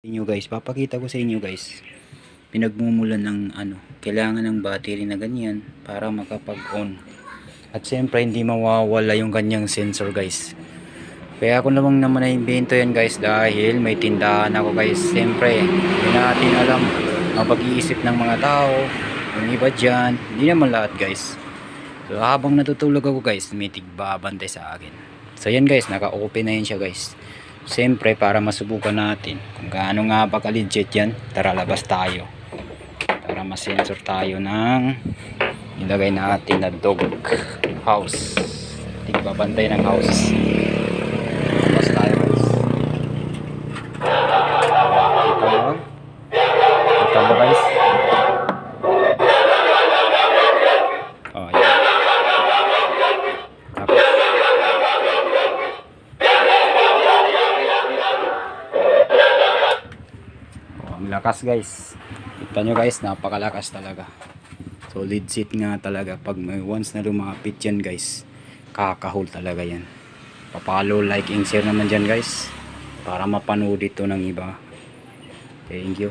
Inyo guys, papakita ko sa inyo guys, pinagmumulan ng kailangan ng battery na ganyan para makapag on, at siyempre hindi mawawala yung kanyang sensor guys. Kaya ako namang naman na-invento yan guys, dahil may tindahan ako guys. Siyempre hindi natin alam ang pag-iisip ng mga tao, yung iba dyan, hindi naman lahat guys. So habang natutulog ako guys, may tigbabantay sa akin. So yan guys, naka-open na yan siya guys. Siyempre para masubukan natin kung gaano nga ba ka-legit yan, tara labas tayo para masensor tayo ng ilagay natin na dog house. Tigbabantay ng house. Labas tayo guys. Kita mo guys. Oh, yan. Tapos ang lakas guys, kita nyo guys, napakalakas talaga. So legit nga talaga, pag may once na lumapit yan guys, kakahol talaga yan. Papalo, like and share naman dyan guys, para mapanood ito ng iba. Thank you.